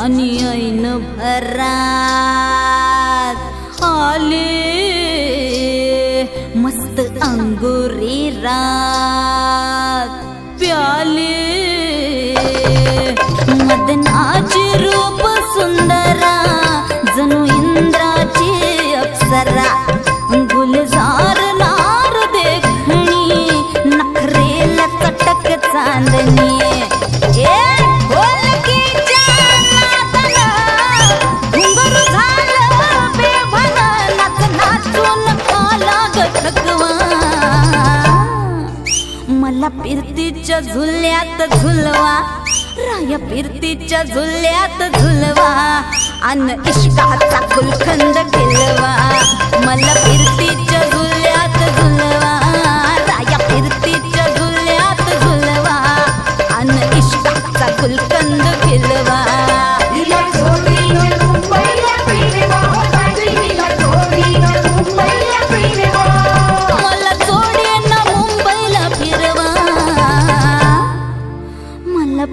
छानी ऐन भरात आले मस्त अंगुरी रात प्याले मदनाची रूप सुंदरा जणू इंद्राची अप्सरा गुलजार नार देखणी नखरेला चटक चांदणी मला फिरतीच्या झुल्यात झुलवा राया फिरतीच्या झुल्यात झुलवा अन इश्काचा गुलखंद खिलवा मला फिरतीच्या झुल्यात झुलवा राया फिरतीच्या झुल्यात झुलवा अन इश्काचा गुलखंद खिलवा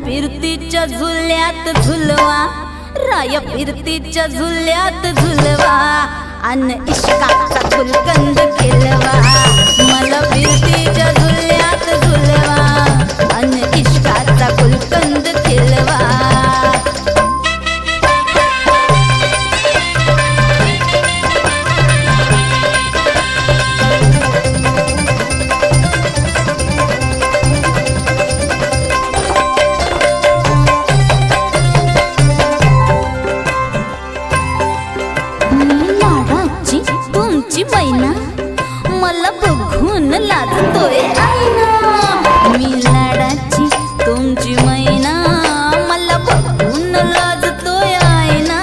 फिरतीच्या झुल्यात झुलवा राया फिरतीच्या झुल्यात झुलवा अन इश्काचा गुलकंद खिलवा मला फिरतीच्या झुल्यात झुलवा अन इश्काचा गुलकंद खिलवा मैना मला बघून लाजतोय आईना मी लाडाची तुमची मैना मला बघून लाजतोय आईना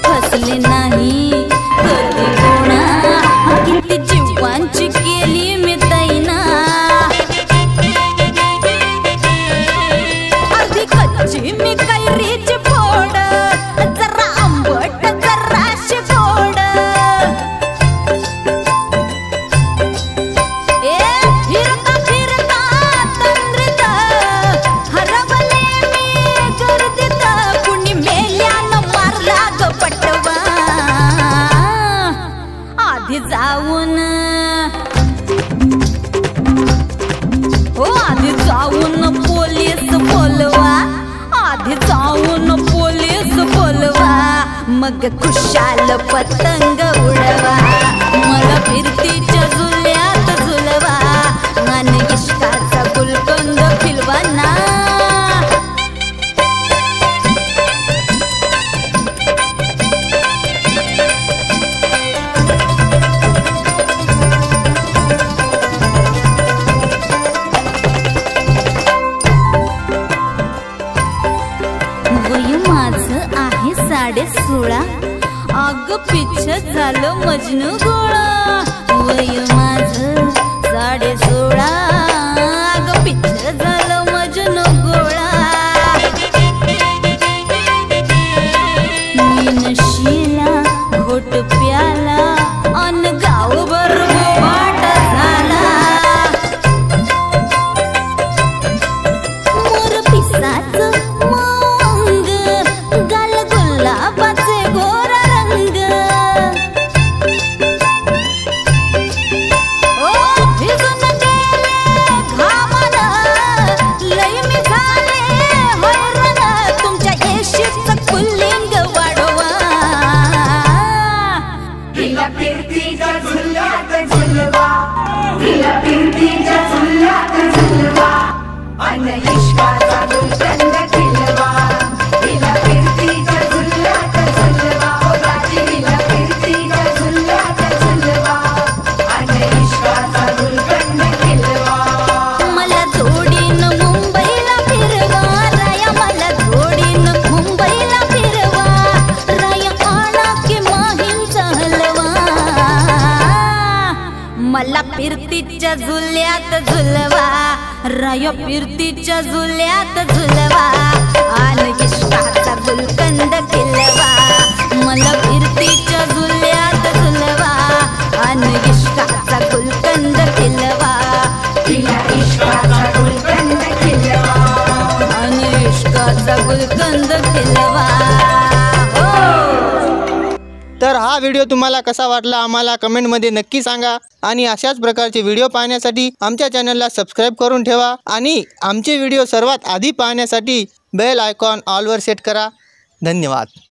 फसले नाही कधी कोणा किती जीवांची केली मी दैना अर्धी कच्ची मी कैरीची फोड जाऊन हो आधी जाऊन पोलीस बोलवा आधी जाऊन पोलीस बोलवा मग खुशाल पतंग उडवा मला फिरतीच्या झुल्यात झुलवा आणि इश्काचा गुलकंद खिलवा ना आहे 16.5 अग पिच्छ झालं मजनू गोळा वय माझं 16.5 अग पिच्छ झालं मजनू गोळा मी नशीला घोट प्याला अन गावभर वाट झाला मोर पिसाचं मला फिरतीच्या झुल्यात झुलवा राया फिरतीच्या झुल्यात झुलवा आणि इश्काचा गुलकंद खिलवा मला फिरतीच्या झुल्यात झुलवा आणि इश्काचा गुलकंद खिलवा इश्काचा गुलकंद खिलवा इश्काचा गुलकंद खिलवा हो. तर हा व्हिडिओ तुम्हाला कसा वाटला आम्हाला कमेंटमध्ये नक्की सांगा आणि अशाच प्रकारचे व्हिडिओ पाहण्यासाठी आमच्या चॅनलला सबस्क्राईब करून ठेवा आणि आमचे व्हिडिओ सर्वात आधी पाहण्यासाठी बेल आयकॉन ऑलवर सेट करा. धन्यवाद.